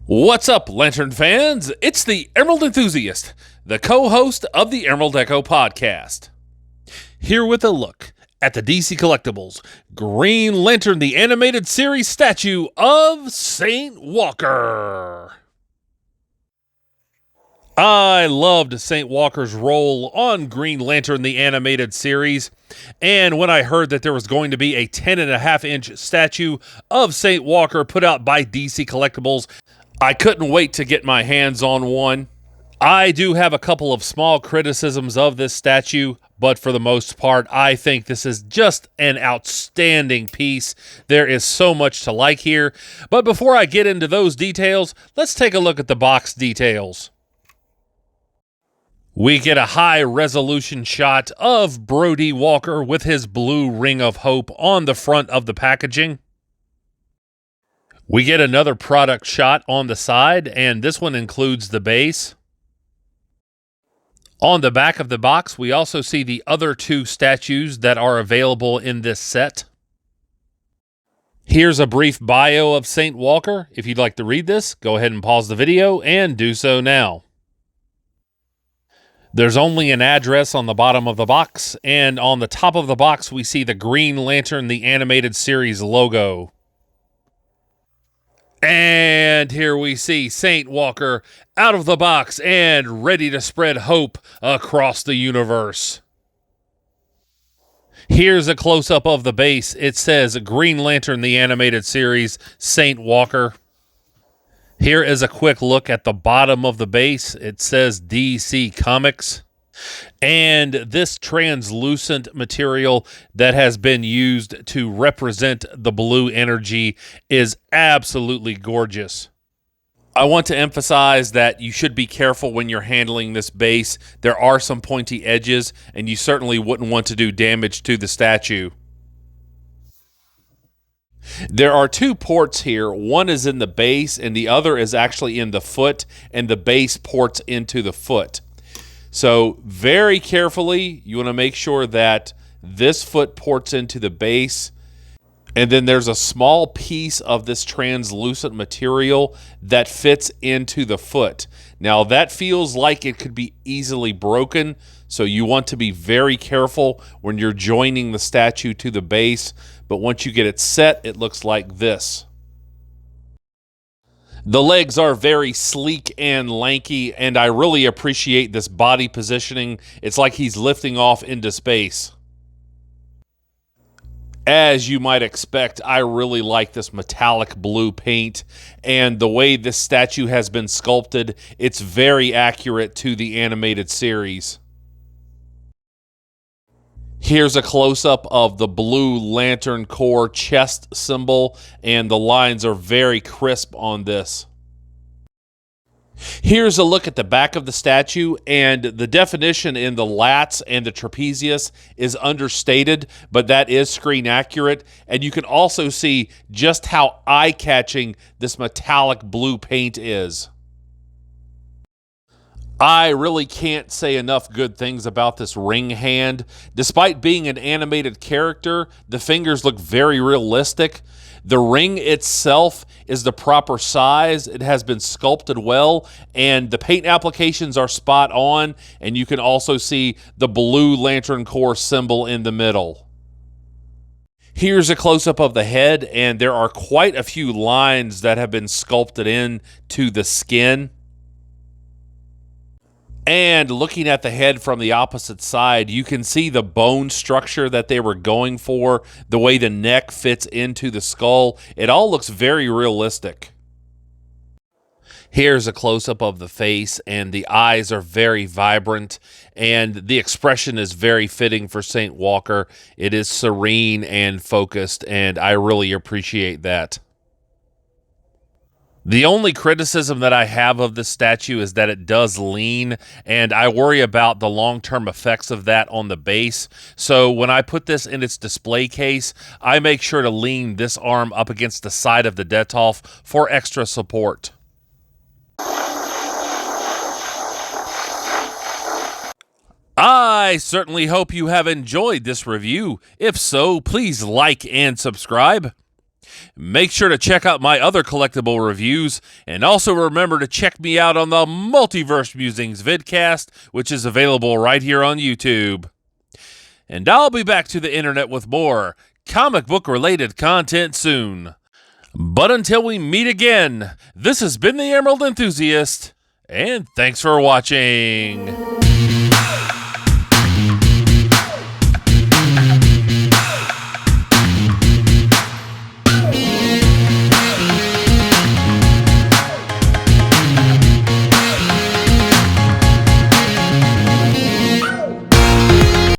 What's up, Lantern fans? It's the Emerald Enthusiast, the co-host of the Emerald Echo podcast. Here with a look at the DC Collectibles Green Lantern the Animated Series statue of Saint Walker. I loved Saint Walker's role on Green Lantern the Animated Series, and when I heard that there was going to be a 10.5-inch statue of Saint Walker put out by DC Collectibles, I couldn't wait to get my hands on one. I do have a couple of small criticisms of this statue, but for the most part, I think this is just an outstanding piece. There is so much to like here. But before I get into those details, let's take a look at the box details. We get a high-resolution shot of Brody Walker with his blue ring of hope on the front of the packaging. We get another product shot on the side, and this one includes the base. On the back of the box, we also see the other two statues that are available in this set. Here's a brief bio of Saint Walker. If you'd like to read this, go ahead and pause the video and do so now. There's only an address on the bottom of the box, and on the top of the box, we see the Green Lantern the Animated Series logo. And here we see Saint Walker out of the box and ready to spread hope across the universe. Here's a close-up of the base. It says Green Lantern the Animated Series, Saint Walker. Here is a quick look at the bottom of the base. It says DC Comics. And this translucent material that has been used to represent the blue energy is absolutely gorgeous. I want to emphasize that you should be careful when you're handling this base. There are some pointy edges, and you certainly wouldn't want to do damage to the statue. There are two ports here. One is in the base, and the other is actually in the foot, and the base ports into the foot. So very carefully, you want to make sure that this foot ports into the base. And then there's a small piece of this translucent material that fits into the foot. Now that feels like it could be easily broken. So you want to be very careful when you're joining the statue to the base. But once you get it set, it looks like this. The legs are very sleek and lanky, and I really appreciate this body positioning. It's like he's lifting off into space. As you might expect, I really like this metallic blue paint, and the way this statue has been sculpted, it's very accurate to the animated series. Here's a close-up of the blue lantern core chest symbol, and the lines are very crisp on this. Here's a look at the back of the statue, and the definition in the lats and the trapezius is understated, but that is screen accurate, and you can also see just how eye-catching this metallic blue paint is. I really can't say enough good things about this ring hand. Despite being an animated character, the fingers look very realistic. The ring itself is the proper size. It has been sculpted well, and the paint applications are spot on, and you can also see the blue lantern core symbol in the middle. Here's a close-up of the head, and there are quite a few lines that have been sculpted in to the skin. And looking at the head from the opposite side, you can see the bone structure that they were going for, the way the neck fits into the skull. It all looks very realistic. Here's a close-up of the face, and the eyes are very vibrant, and the expression is very fitting for Saint Walker. It is serene and focused, and I really appreciate that. The only criticism that I have of this statue is that it does lean, and I worry about the long-term effects of that on the base. So when I put this in its display case, I make sure to lean this arm up against the side of the Detolf for extra support. I certainly hope you have enjoyed this review. If so, please like and subscribe. Make sure to check out my other collectible reviews, and also remember to check me out on the Multiverse Musings vidcast, which is available right here on YouTube. And I'll be back to the internet with more comic book related content soon. But until we meet again, this has been the Emerald Enthusiast, and thanks for watching.